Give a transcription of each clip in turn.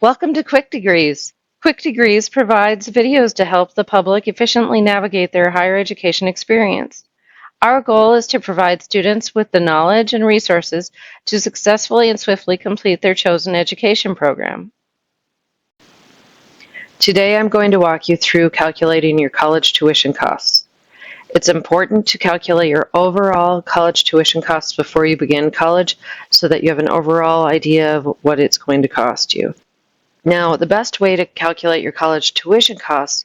Welcome to Quick Degrees. Quick Degrees provides videos to help the public efficiently navigate their higher education experience. Our goal is to provide students with the knowledge and resources to successfully and swiftly complete their chosen education program. Today I'm going to walk you through calculating your college tuition costs. It's important to calculate your overall college tuition costs before you begin college so that you have an overall idea of what it's going to cost you. Now, the best way to calculate your college tuition costs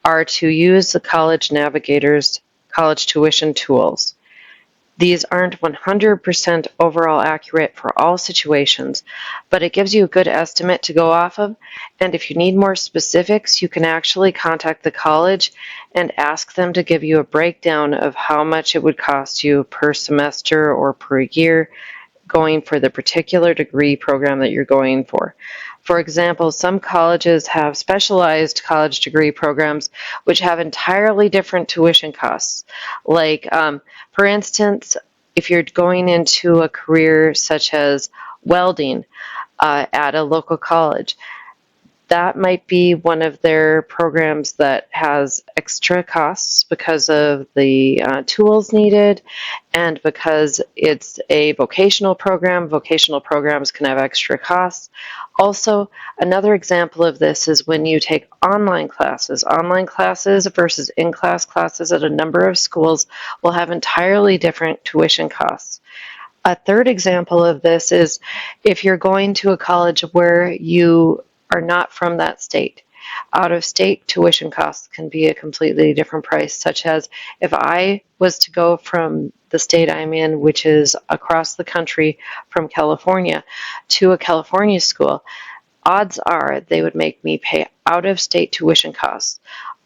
are to use the College Navigator's college tuition tools. These aren't 100% overall accurate for all situations, but it gives you a good estimate to go off of, and if you need more specifics, you can actually contact the college and ask them to give you a breakdown of how much it would cost you per semester or per year going for the particular degree program that you're going for. For example, some colleges have specialized college degree programs which have entirely different tuition costs. Like, for instance, if you're going into a career such as welding at a local college, that might be one of their programs that has extra costs because of the tools needed and because it's a vocational program. Vocational programs can have extra costs. Also, another example of this is when you take online classes. Online classes versus in-class classes at a number of schools will have entirely different tuition costs. A third example of this is if you're going to a college where you are not from that state. Out-of-state tuition costs can be a completely different price, such as if I was to go from the state I'm in, which is across the country from California, to a California school, odds are they would make me pay out-of-state tuition costs.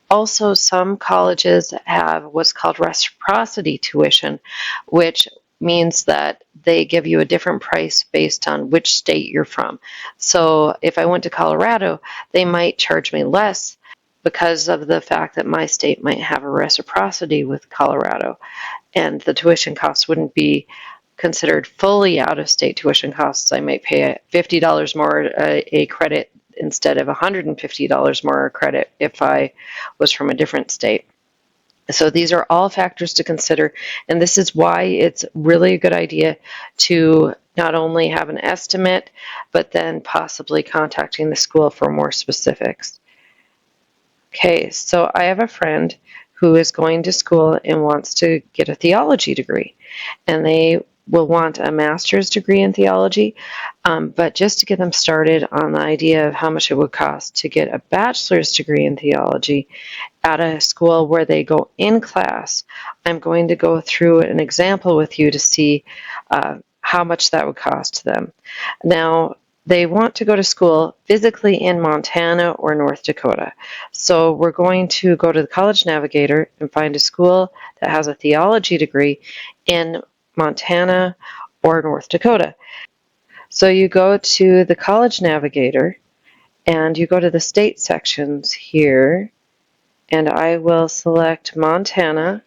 Also, some colleges have what's called reciprocity tuition, which means that they give you a different price based on which state you're from. So if I went to Colorado, they might charge me less because of the fact that my state might have a reciprocity with Colorado, and the tuition costs wouldn't be considered fully out-of-state tuition costs. I might pay $50 more a credit instead of $150 more a credit if I was from a different state. So these are all factors to consider, and this is why it's really a good idea to not only have an estimate, but then possibly contacting the school for more specifics. Okay, so I have a friend who is going to school and wants to get a theology degree, and they will want a master's degree in theology, but just to get them started on the idea of how much it would cost to get a bachelor's degree in theology at a school where they go in class, I'm going to go through an example with you to see how much that would cost them. Now, they want to go to school physically in Montana or North Dakota. So we're going to go to the College Navigator and find a school that has a theology degree in Montana or North Dakota. So you go to the College Navigator and you go to the state sections here, and I will select Montana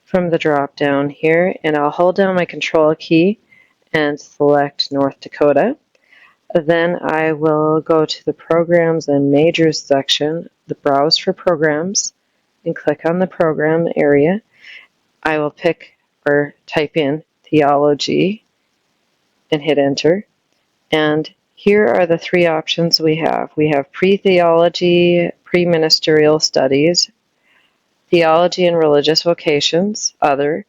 from the drop down here, and I'll hold down my control key and select North Dakota. Then I will go to the Programs and Majors section, the Browse for Programs, and click on the program area. I will pick or type in theology and hit enter. And here are the three options we have. We have pre-theology, pre-ministerial studies, theology and religious vocations, other,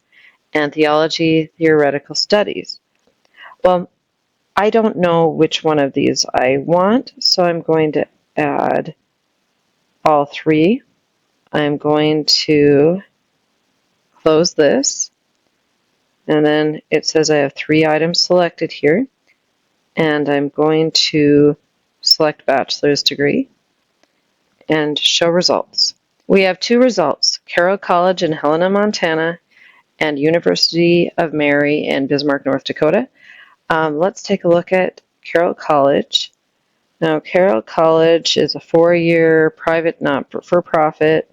and theology theoretical studies. Well, I don't know which one of these I want, so I'm going to add all three. I'm going to close this, and then it says I have 3 items selected here, and I'm going to select bachelor's degree and show results. We have 2 results, Carroll College in Helena, Montana, and University of Mary in Bismarck, North Dakota. Let's take a look at Carroll College. Now, Carroll College is a 4-year private, not-for-profit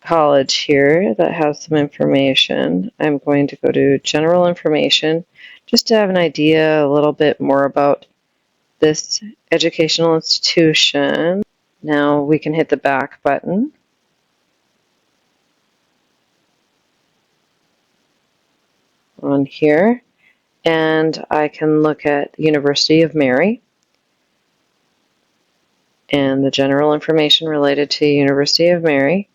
college here that has some information. I'm going to go to General Information just to have an idea a little bit more about this educational institution. Now we can hit the back button. On here, and I can look at the University of Mary and the general information related to University of Mary.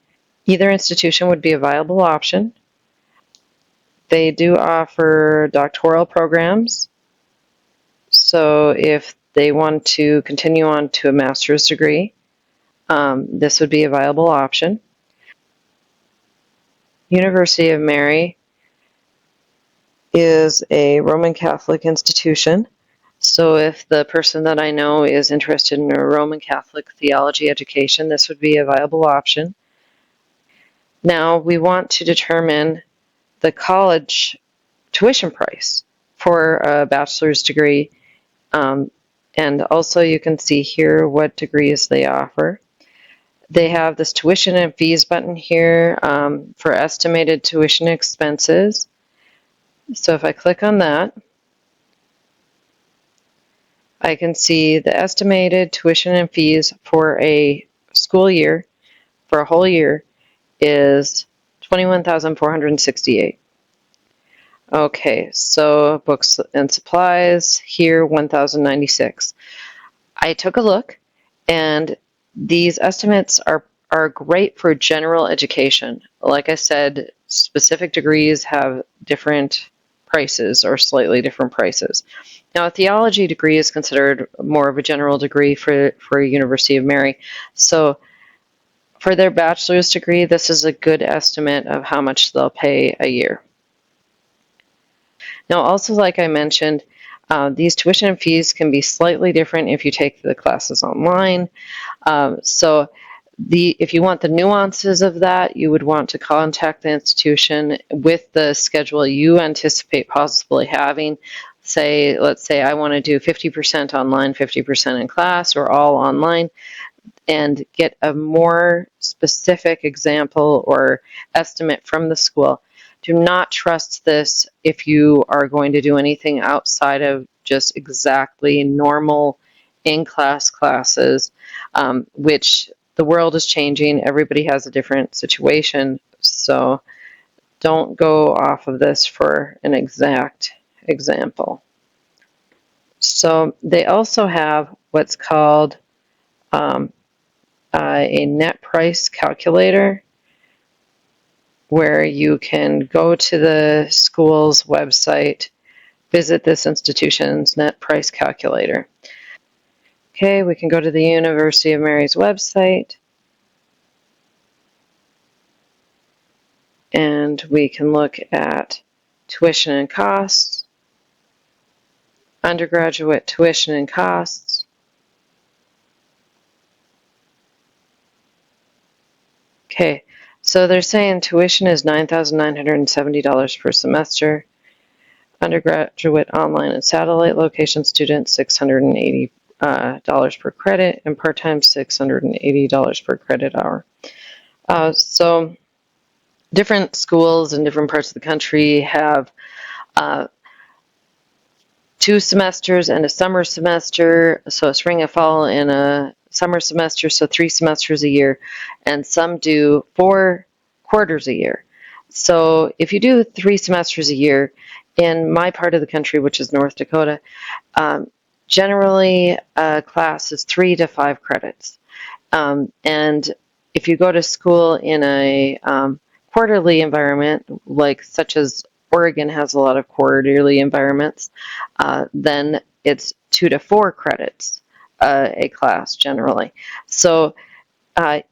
Either institution would be a viable option. They do offer doctoral programs, so if they want to continue on to a master's degree, this would be a viable option. University of Mary is a Roman Catholic institution, so if the person that I know is interested in a Roman Catholic theology education, this would be a viable option. Now we want to determine the college tuition price for a bachelor's degree, and also you can see here what degrees they offer. They have this tuition and fees button here for estimated tuition expenses. So if I click on that, I can see the estimated tuition and fees for a school year, for a whole year, is $21,468. Okay, so books and supplies here, $1,096. I took a look, and these estimates are great for general education. Like I said, specific degrees have different prices or slightly different prices. Now, a theology degree is considered more of a general degree for University of Mary. So for their bachelor's degree, this is a good estimate of how much they'll pay a year. Now, also, like I mentioned, these tuition and fees can be slightly different if you take the classes online. If you want the nuances of that, you would want to contact the institution with the schedule you anticipate possibly having. Let's say I want to do 50% online, 50% in class, or all online, and get a more specific example or estimate from the school. Do not trust this if you are going to do anything outside of just exactly normal in-class classes, which the world is changing. Everybody has a different situation, so don't go off of this for an exact example. So they also have what's called a net price calculator, where you can go to the school's website, visit this institution's net price calculator. Okay, we can go to the University of Mary's website, and we can look at tuition and costs, undergraduate tuition and costs, okay, so they're saying tuition is $9,970 per semester. Undergraduate online and satellite location students, $680 per credit, and part-time $680 per credit hour. So different schools in different parts of the country have 2 semesters and a summer semester, so a spring, a fall, and a summer semester, so 3 semesters a year, and some do 4 quarters a year. So if you do 3 semesters a year, in my part of the country, which is North Dakota, generally a class is 3 to 5 credits. And if you go to school in a quarterly environment, like such as Oregon has a lot of quarterly environments, then it's 2 to 4 credits a class generally. So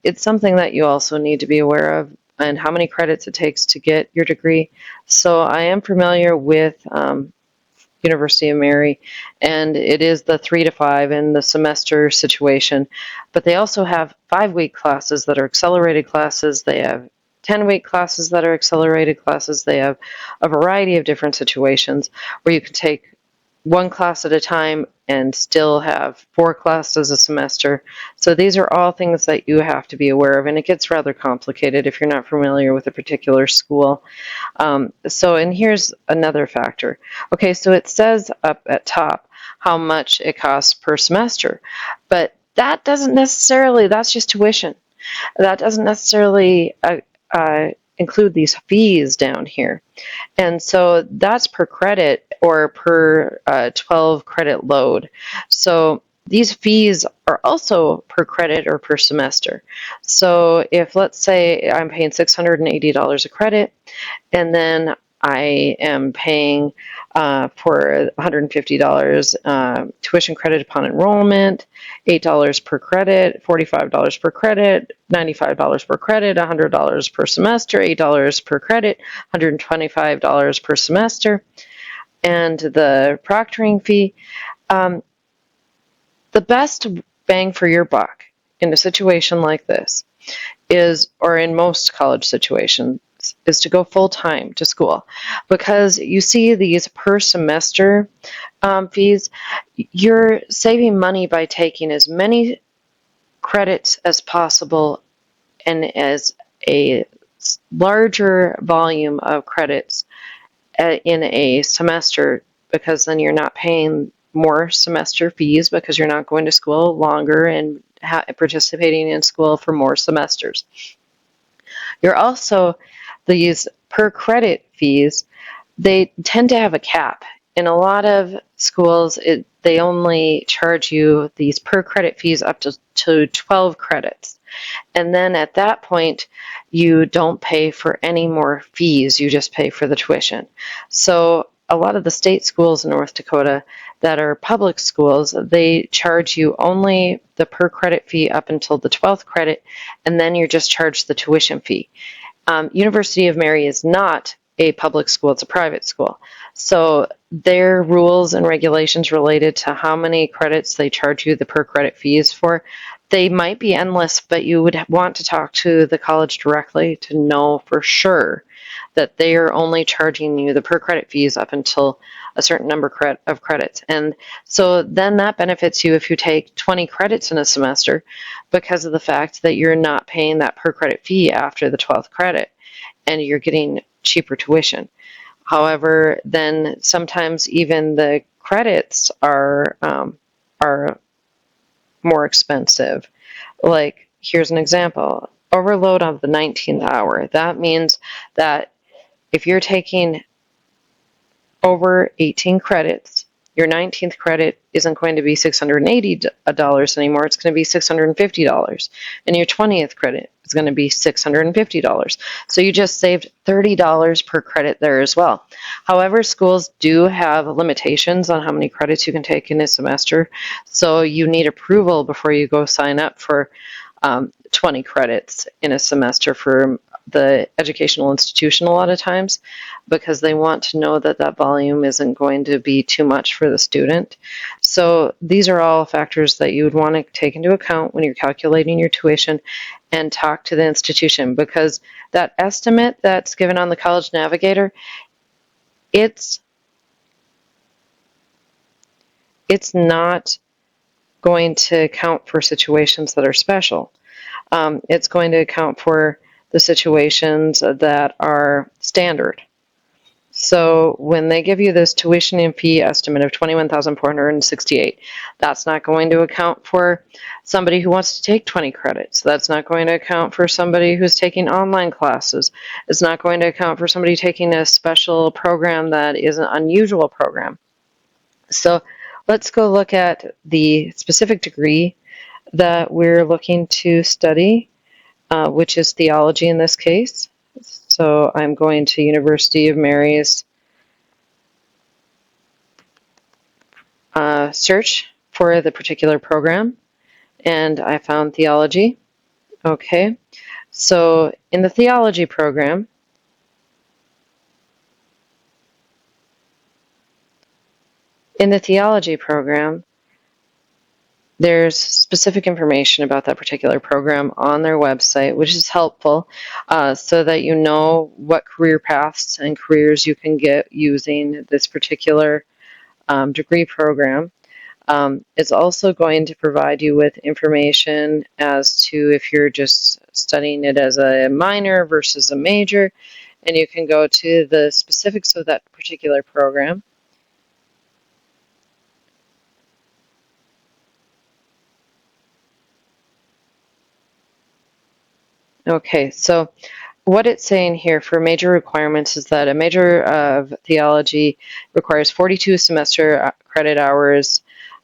it's something that you also need to be aware of, and how many credits it takes to get your degree. So I am familiar with University of Mary, and it is the 3 to 5 in the semester situation, but they also have 5-week classes that are accelerated classes. They have 10-week classes that are accelerated classes. They have a variety of different situations where you can take 1 class at a time and still have 4 classes a semester. So these are all things that you have to be aware of, and it gets rather complicated if you're not familiar with a particular school. And here's another factor. Okay, so it says up at top how much it costs per semester. But that doesn't necessarily, that's just tuition. That doesn't necessarily include these fees down here. And so that's per credit or per 12 credit load. So these fees are also per credit or per semester. So if, let's say, I'm paying $680 a credit, and then I am paying for $150 tuition credit upon enrollment, $8 per credit, $45 per credit, $95 per credit, $100 per semester, $8 per credit, $125 per semester, and the proctoring fee. The best bang for your buck in a situation like this is, or in most college situations, is to go full-time to school, because you see these per semester fees. You're saving money by taking as many credits as possible and as a larger volume of credits in a semester, because then you're not paying more semester fees because you're not going to school longer and participating in school for more semesters. You're also, these per credit fees, they tend to have a cap. In a lot of schools, they only charge you these per credit fees up to 12 credits. And then at that point, you don't pay for any more fees, you just pay for the tuition. So a lot of the state schools in North Dakota that are public schools, they charge you only the per credit fee up until the 12th credit, and then you're just charged the tuition fee. University of Mary is not a public school, it's a private school. So their rules and regulations related to how many credits they charge you the per credit fees for, they might be endless, but you would want to talk to the college directly to know for sure that they are only charging you the per credit fees up until a certain number of credits. And so then that benefits you if you take 20 credits in a semester, because of the fact that you're not paying that per credit fee after the 12th credit and you're getting cheaper tuition. However, then sometimes even the credits are more expensive. Like, here's an example. Overload of the 19th hour. That means that if you're taking over 18 credits, your 19th credit isn't going to be $680 anymore, it's going to be $650. And your 20th credit is going to be $650. So you just saved $30 per credit there as well. However, schools do have limitations on how many credits you can take in a semester, so you need approval before you go sign up for 20 credits in a semester for the educational institution a lot of times, because they want to know that that volume isn't going to be too much for the student. So these are all factors that you would want to take into account when you're calculating your tuition, and talk to the institution, because that estimate that's given on the College Navigator, it's not going to account for situations that are special. It's going to account for the situations that are standard. So when they give you this tuition and fee estimate of $21,468, that's not going to account for somebody who wants to take 20 credits. That's not going to account for somebody who's taking online classes. It's not going to account for somebody taking a special program that is an unusual program. So let's go look at the specific degree that we're looking to study, which is theology in this case. So I'm going to University of Mary's search for the particular program, and I found theology. Okay, so in the theology program, there's specific information about that particular program on their website, which is helpful so that you know what career paths and careers you can get using this particular degree program. It's also going to provide you with information as to if you're just studying it as a minor versus a major, and you can go to the specifics of that particular program. Okay, so what it's saying here for major requirements is that a major of theology requires 42 semester credit hours,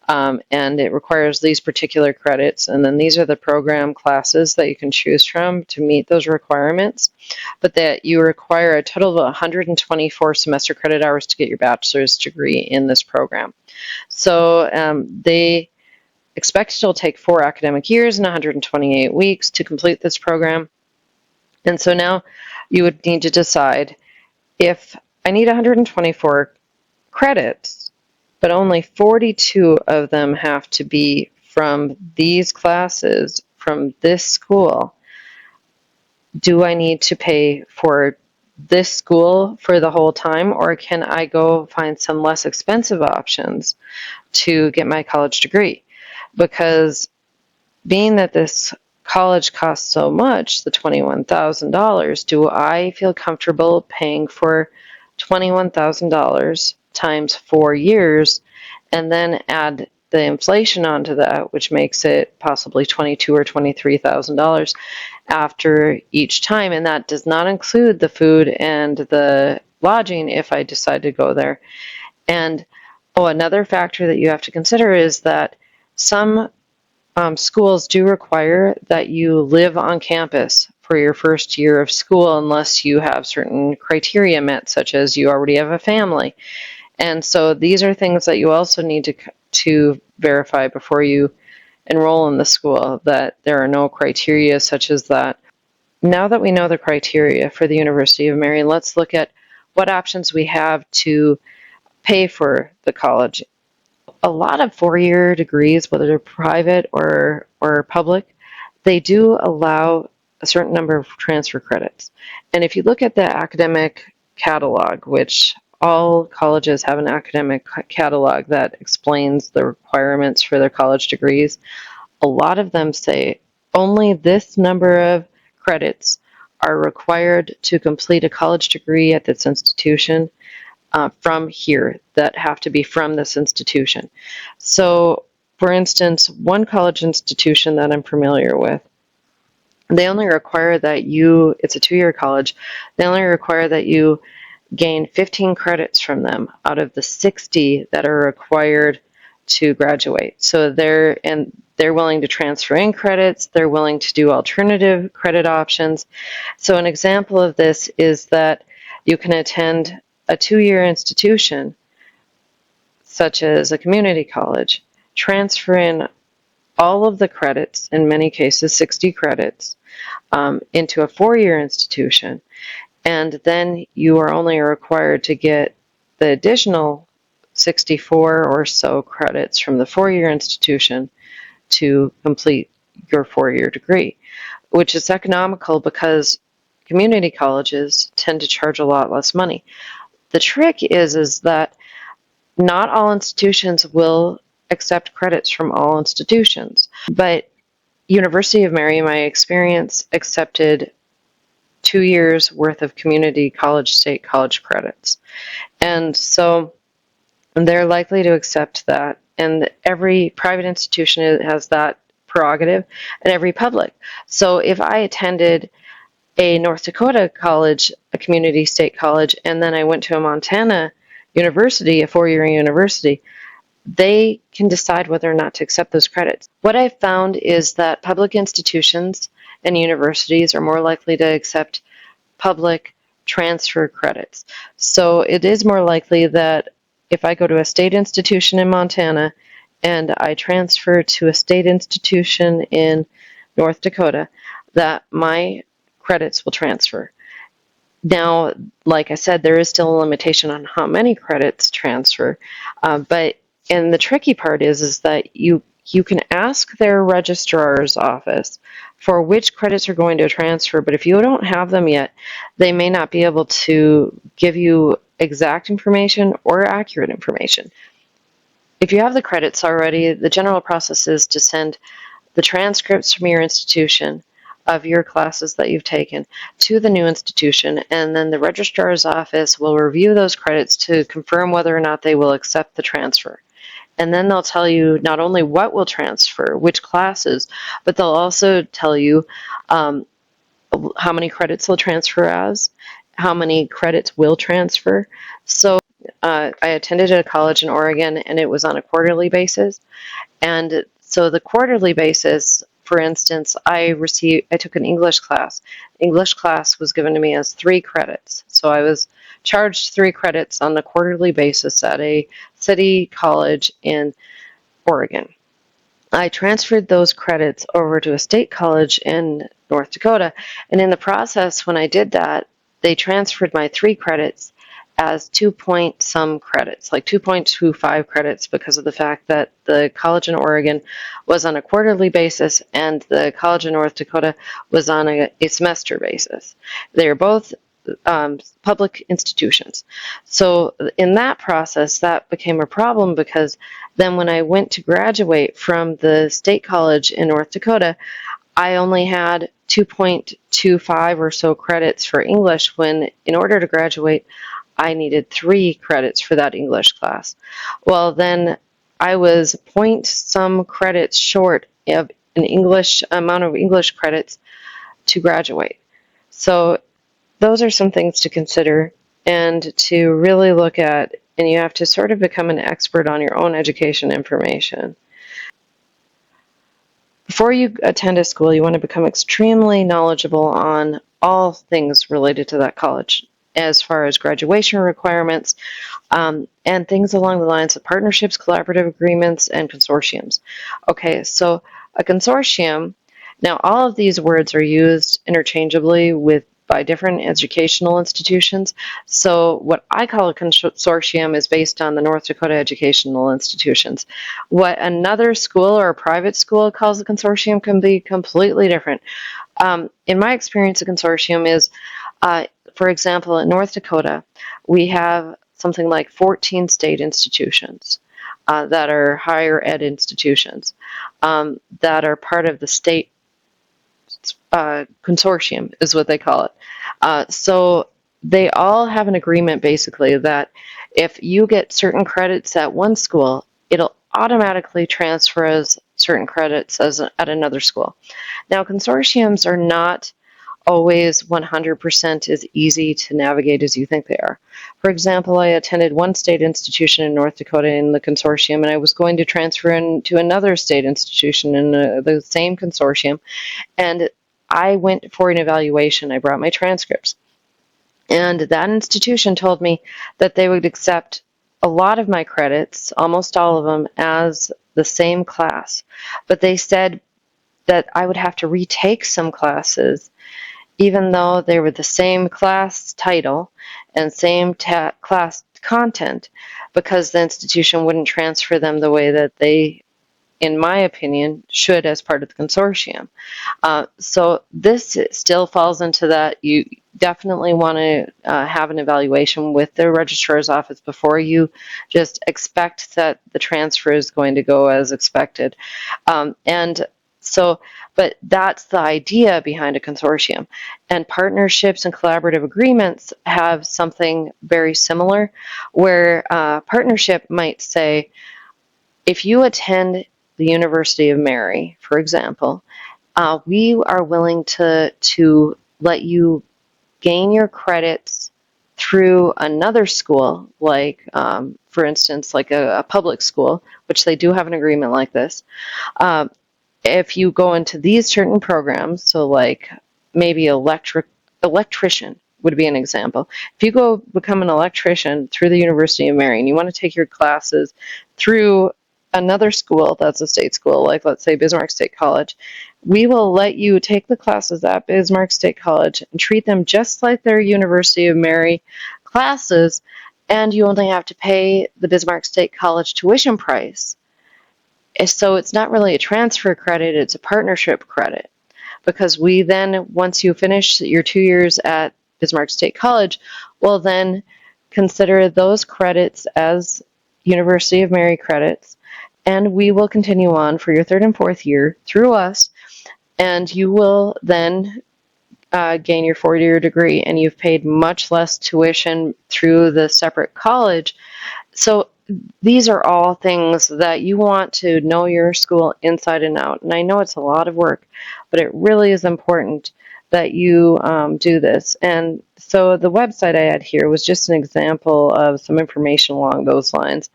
and it requires these particular credits. And then these are the program classes that you can choose from to meet those requirements. But that you require a total of 124 semester credit hours to get your bachelor's degree in this program. So they expect it'll take 4 academic years and 128 weeks to complete this program. And so now you would need to decide, if I need 124 credits, but only 42 of them have to be from these classes from this school, do I need to pay for this school for the whole time, or can I go find some less expensive options to get my college degree? Because being that this college costs so much, the $21,000, do I feel comfortable paying for $21,000 times 4 years and then add the inflation onto that, which makes it possibly $22,000 or $23,000 after each time? And that does not include the food and the lodging if I decide to go there. And another factor that you have to consider is that some schools do require that you live on campus for your first year of school unless you have certain criteria met, such as you already have a family. And so these are things that you also need to verify before you enroll in the school, that there are no criteria such as that. Now that we know the criteria for the University of Marion, let's look at what options we have to pay for the college. A lot of four-year degrees, whether they're private or public, they do allow a certain number of transfer credits. And if you look at the academic catalog, which all colleges have an academic catalog that explains the requirements for their college degrees, a lot of them say only this number of credits are required to complete a college degree at this institution from here, that have to be from this institution. So, for instance, one college institution that I'm familiar with, they only require that you, it's a 2-year college, they only require that you gain 15 credits from them out of the 60 that are required to graduate. So they're willing to transfer in credits, they're willing to do alternative credit options. So an example of this is that you can attend a 2-year institution, such as a community college, transfer in all of the credits, in many cases 60 credits, into a 4-year institution, and then you are only required to get the additional 64 or so credits from the 4-year institution to complete your 4-year degree, which is economical because community colleges tend to charge a lot less money. The trick is that not all institutions will accept credits from all institutions, but University of Marion, my experience, accepted 2 years worth of community college, state college credits. And so they're likely to accept that. And every private institution has that prerogative, and every public. So if I attended a North Dakota college, a community state college, and then I went to a Montana university, a 4-year university, they can decide whether or not to accept those credits. What I've found is that public institutions and universities are more likely to accept public transfer credits. So it is more likely that if I go to a state institution in Montana and I transfer to a state institution in North Dakota, that my credits will transfer. Now, like I said, there is still a limitation on how many credits transfer, and the tricky part is that you can ask their registrar's office for which credits are going to transfer, but if you don't have them yet, they may not be able to give you exact information or accurate information. If you have the credits already, the general process is to send the transcripts from your institution of your classes that you've taken to the new institution, and then the registrar's office will review those credits to confirm whether or not they will accept the transfer. And then they'll tell you not only what will transfer, which classes, but they'll also tell you how many credits they'll transfer as, how many credits will transfer. So I attended a college in Oregon, and it was on a quarterly basis. And so the quarterly basis, for instance, I took an English class. English class was given to me as 3 credits. So I was charged 3 credits on a quarterly basis at a city college in Oregon. I transferred those credits over to a state college in North Dakota. And in the process, when I did that, they transferred my 3 credits as 2 point some credits, like 2.25 credits, because of the fact that the college in Oregon was on a quarterly basis and the college in North Dakota was on a semester basis. They are both public institutions. So in that process, that became a problem because then when I went to graduate from the state college in North Dakota, I only had 2.25 or so credits for English when in order to graduate, I needed 3 credits for that English class. Well, then I was point some credits short of an English amount of English credits to graduate. So those are some things to consider and to really look at, and you have to sort of become an expert on your own education information. Before you attend a school, you want to become extremely knowledgeable on all things related to that college, as far as graduation requirements, and things along the lines of partnerships, collaborative agreements, and consortiums. Okay, so a consortium, now all of these words are used interchangeably by different educational institutions. So what I call a consortium is based on the North Dakota educational institutions. What another school or a private school calls a consortium can be completely different. In my experience, a consortium is, for example, in North Dakota, we have something like 14 state institutions that are higher ed institutions that are part of the state consortium, is what they call it. So they all have an agreement basically that if you get certain credits at one school, it'll automatically transfer as certain credits at another school. Now, consortiums are not always 100% as easy to navigate as you think they are. For example, I attended one state institution in North Dakota in the consortium, and I was going to transfer into another state institution in the same consortium, and I went for an evaluation. I brought my transcripts, and that institution told me that they would accept a lot of my credits, almost all of them, as the same class, but they said that I would have to retake some classes even though they were the same class title and same class content, because the institution wouldn't transfer them the way that they, in my opinion, should as part of the consortium. So this still falls into that. You definitely want to have an evaluation with the registrar's office before you just expect that the transfer is going to go as expected. But that's the idea behind a consortium. And partnerships and collaborative agreements have something very similar, where partnership might say, if you attend the University of Mary, for example, we are willing to let you gain your credits through another school, like, for instance, like a public school, which they do have an agreement like this. If you go into these certain programs, so like maybe electrician would be an example. If you go become an electrician through the University of Mary and you want to take your classes through another school that's a state school, like let's say Bismarck State College, we will let you take the classes at Bismarck State College and treat them just like their University of Mary classes, and you only have to pay the Bismarck State College tuition price. So it's not really a transfer credit, it's a partnership credit. Because we then, once you finish your 2 years at Bismarck State College, will then consider those credits as University of Mary credits, and we will continue on for your 3rd and 4th year through us, and you will then gain your 4-year degree, and you've paid much less tuition through the separate college. So these are all things that you want to know your school inside and out. And I know it's a lot of work, but it really is important that you do this. And so the website I had here was just an example of some information along those lines,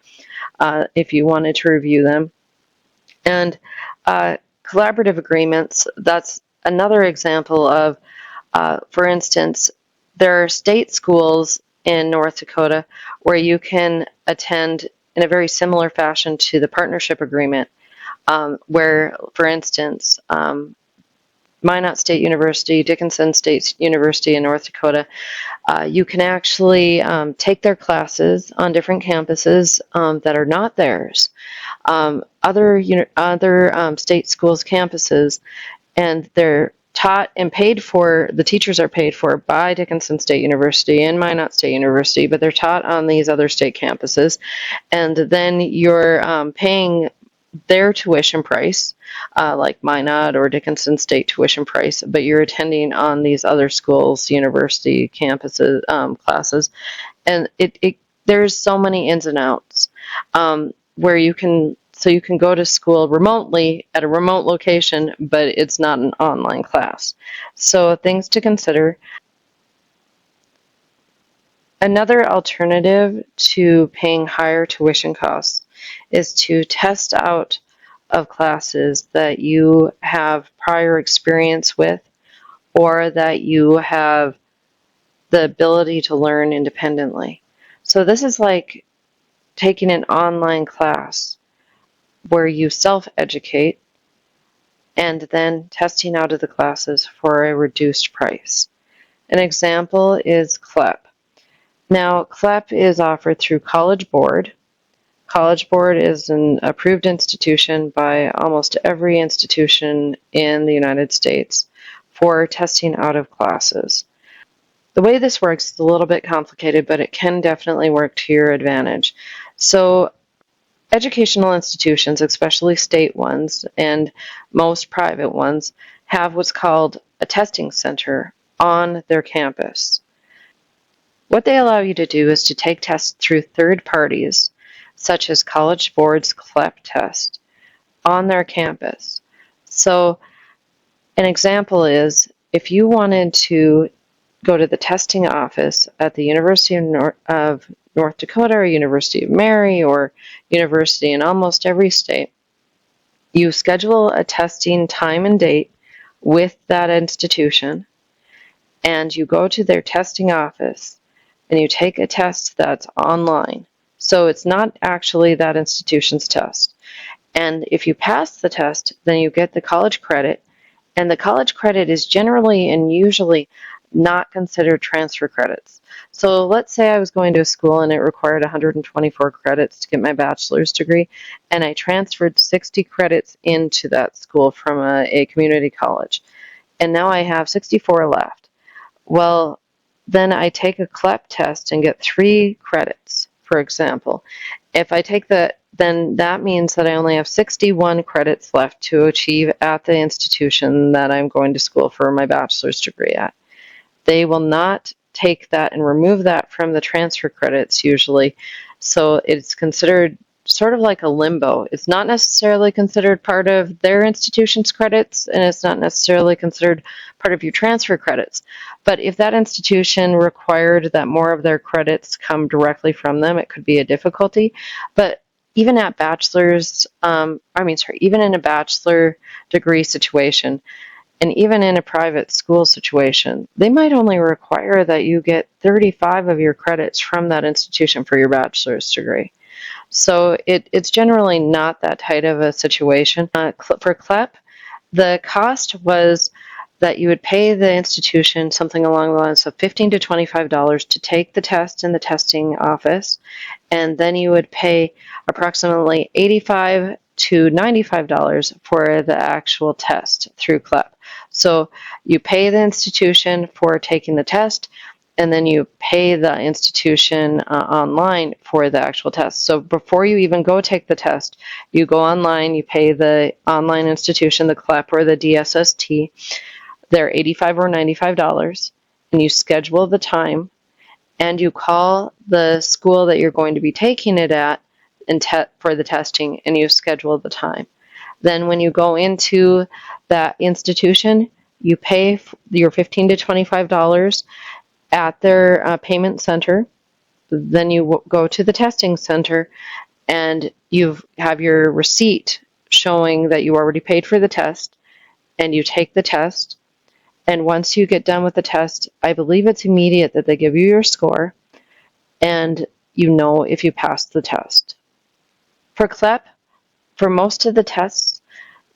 if you wanted to review them. And collaborative agreements, that's another example of, for instance, there are state schools in North Dakota where you can attend in a very similar fashion to the partnership agreement, where, for instance, Minot State University, Dickinson State University in North Dakota, you can actually take their classes on different campuses that are not theirs, other state schools' campuses, and they're taught and paid for, the teachers are paid for by Dickinson State University and Minot State University, but they're taught on these other state campuses. And then you're paying their tuition price, like Minot or Dickinson State tuition price, but you're attending on these other schools, university campuses, classes. And there's so many ins and outs, where you can go to school remotely at a remote location, but it's not an online class. So things to consider. Another alternative to paying higher tuition costs is to test out of classes that you have prior experience with, or that you have the ability to learn independently. So this is like taking an online class where you self-educate and then testing out of the classes for a reduced price. An example is CLEP. Now, CLEP is offered through College Board. College Board is an approved institution by almost every institution in the United States for testing out of classes. The way this works is a little bit complicated, but it can definitely work to your advantage. So educational institutions, especially state ones and most private ones, have what's called a testing center on their campus. What they allow you to do is to take tests through third parties, such as College Board's CLEP test, on their campus. So an example is, if you wanted to go to the testing office at the University of North Dakota or University of Mary or university in almost every state, you schedule a testing time and date with that institution, and you go to their testing office and you take a test that's online. So it's not actually that institution's test. And if you pass the test, then you get the college credit, and the college credit is generally and usually not considered transfer credits. So let's say I was going to a school and it required 124 credits to get my bachelor's degree, and I transferred 60 credits into that school from a community college, and now I have 64 left. Well, then I take a CLEP test and get 3 credits, for example. If I take then that means that I only have 61 credits left to achieve at the institution that I'm going to school for my bachelor's degree at. They will not take that and remove that from the transfer credits usually, so it's considered sort of like a limbo. It's not necessarily considered part of their institution's credits, and it's not necessarily considered part of your transfer credits. But if that institution required that more of their credits come directly from them, it could be a difficulty. But even at even in a bachelor degree situation, and even in a private school situation, they might only require that you get 35 of your credits from that institution for your bachelor's degree. So it's generally not that tight of a situation. For CLEP, the cost was that you would pay the institution something along the lines of $15 to $25 to take the test in the testing office, and then you would pay approximately $85 to $95 for the actual test through CLEP. So you pay the institution for taking the test, and then you pay the institution online for the actual test. So before you even go take the test, you go online, you pay the online institution, the CLEP or the DSST, they're $85 or $95, and you schedule the time, and you call the school that you're going to be taking it at for the testing, and you schedule the time. Then when you go into that institution, You pay your $15 to $25 at their payment center. Then you go to the testing center and you have your receipt showing that you already paid for the test, and you take the test. And once you get done with the test, I believe it's immediate that they give you your score, and you know if you passed the test. For CLEP, for most of the tests,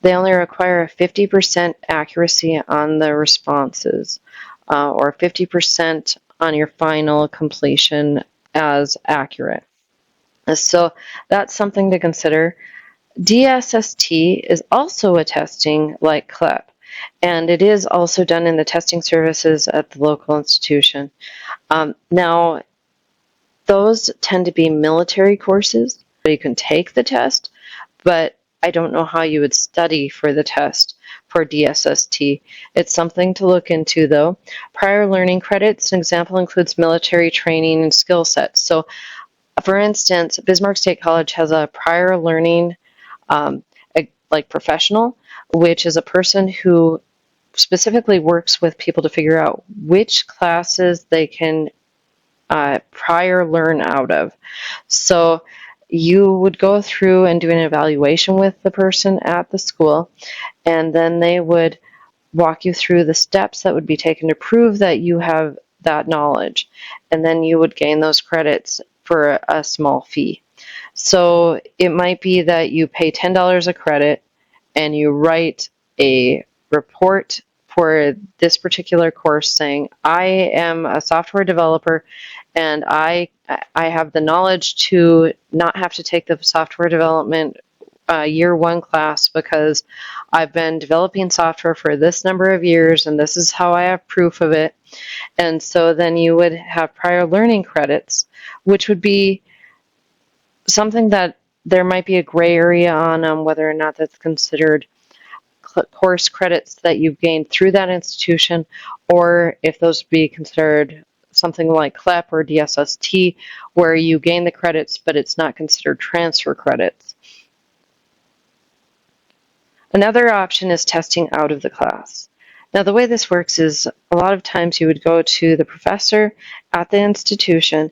they only require a 50% accuracy on the responses, or 50% on your final completion as accurate. So that's something to consider. DSST is also a testing like CLEP, and it is also done in the testing services at the local institution. Now, those tend to be military courses. You can take the test, but I don't know how you would study for the test for DSST. It's something to look into, though. Prior learning credits, an example includes military training and skill sets. So, for instance, Bismarck State College has a prior learning like professional, which is a person who specifically works with people to figure out which classes they can prior learn out of. So you would go through and do an evaluation with the person at the school, and then they would walk you through the steps that would be taken to prove that you have that knowledge, and then you would gain those credits for a small fee. So it might be that you pay $10 a credit and you write a report for this particular course saying, I am a software developer and I have the knowledge to not have to take the software development year one class because I've been developing software for this number of years and this is how I have proof of it. And so then you would have prior learning credits, which would be something that there might be a gray area on whether or not that's considered course credits that you've gained through that institution, or if those would be considered something like CLEP or DSST, where you gain the credits, but it's not considered transfer credits. Another option is testing out of the class. Now, the way this works is a lot of times you would go to the professor at the institution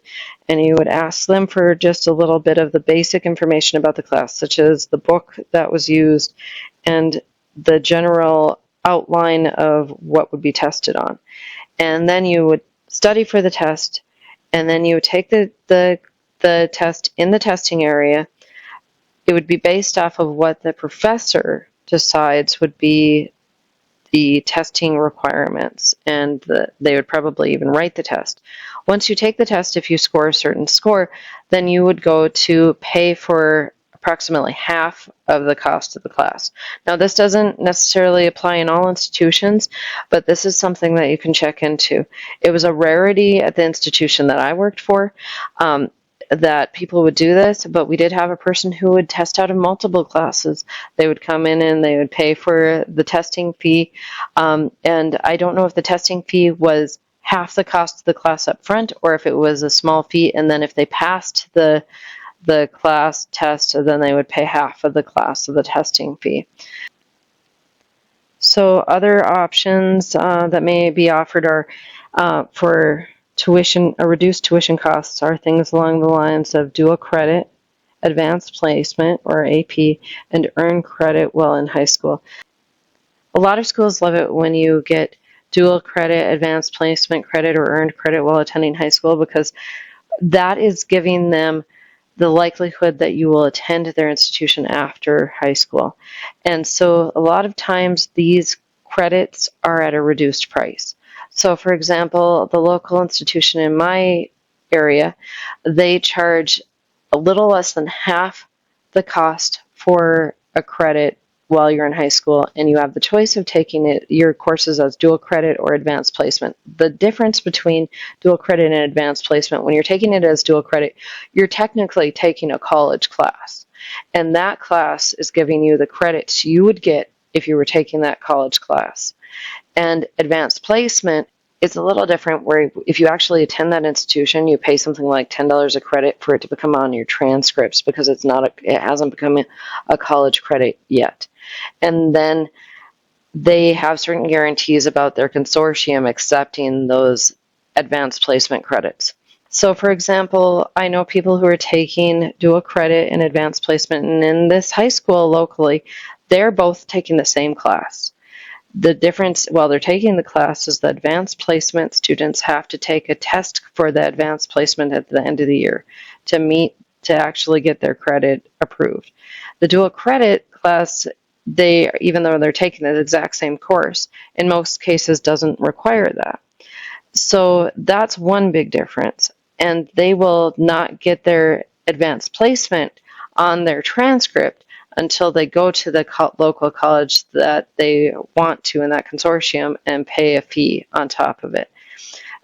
and you would ask them for just a little bit of the basic information about the class, such as the book that was used and the general outline of what would be tested on. And then you would study for the test, and then you would take the test in the testing area. It would be based off of what the professor decides would be the testing requirements, and they would probably even write the test. Once you take the test, if you score a certain score, then you would go to pay for approximately half of the cost of the class. Now, this doesn't necessarily apply in all institutions, but this is something that you can check into. It was a rarity at the institution that I worked for that people would do this, but we did have a person who would test out of multiple classes. They would come in and they would pay for the testing fee, and I don't know if the testing fee was half the cost of the class up front or if it was a small fee, and then if they passed the class test, then they would pay half of the class of the testing fee. So other options that may be offered are for tuition, reduced tuition costs are things along the lines of dual credit, advanced placement or AP, and earned credit while in high school. A lot of schools love it when you get dual credit, advanced placement credit, or earned credit while attending high school, because that is giving them the likelihood that you will attend their institution after high school. And so a lot of times these credits are at a reduced price. So for example, the local institution in my area, they charge a little less than half the cost for a credit while you're in high school, and you have the choice of taking your courses as dual credit or advanced placement. The difference between dual credit and advanced placement, when you're taking it as dual credit, you're technically taking a college class, and that class is giving you the credits you would get if you were taking that college class. And advanced placement is a little different, where if you actually attend that institution, you pay something like $10 a credit for it to become on your transcripts, because it hasn't become a college credit yet. And then they have certain guarantees about their consortium accepting those advanced placement credits. So for example, I know people who are taking dual credit and advanced placement, and in this high school locally, they're both taking the same class. The difference while they're taking the class is the advanced placement students have to take a test for the advanced placement at the end of the year to actually get their credit approved. The dual credit class, they, even though they're taking the exact same course, in most cases doesn't require that. So that's one big difference. And they will not get their advanced placement on their transcript until they go to the local college that they want to in that consortium and pay a fee on top of it.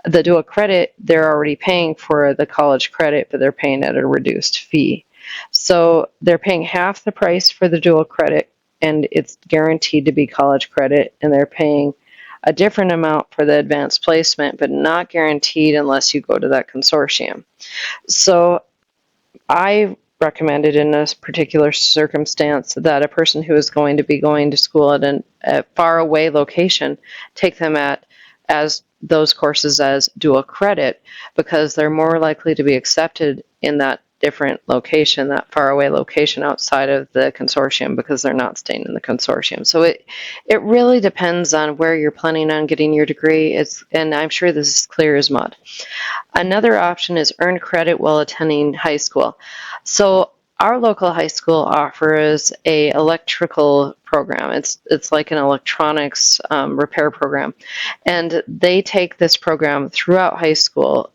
The dual credit, they're already paying for the college credit, but they're paying at a reduced fee. So they're paying half the price for the dual credit, and it's guaranteed to be college credit, and they're paying a different amount for the advanced placement, but not guaranteed unless you go to that consortium. So I recommended in this particular circumstance that a person who is going to be going to school at a far away location take them as those courses as dual credit, because they're more likely to be accepted in that different location, that faraway location outside of the consortium, because they're not staying in the consortium. So it really depends on where you're planning on getting your degree. And I'm sure this is clear as mud. Another option is earn credit while attending high school. So our local high school offers a electrical program. It's like an electronics repair program, and they take this program throughout high school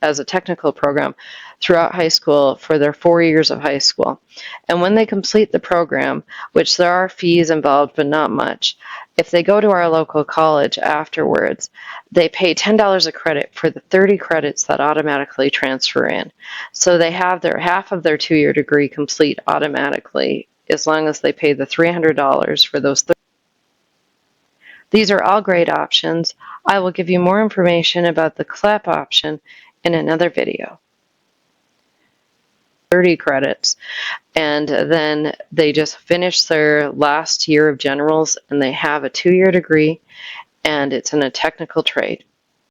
as a technical program throughout high school for their 4 years of high school. And when they complete the program, which there are fees involved but not much, if they go to our local college afterwards, they pay $10 a credit for the 30 credits that automatically transfer in. So they have their half of their 2-year degree complete automatically as long as they pay the $300 for those 30. These are all great options. I will give you more information about the CLEP option in another video. 30 credits, and then they just finish their last year of generals and they have a 2-year degree, and it's in a technical trade.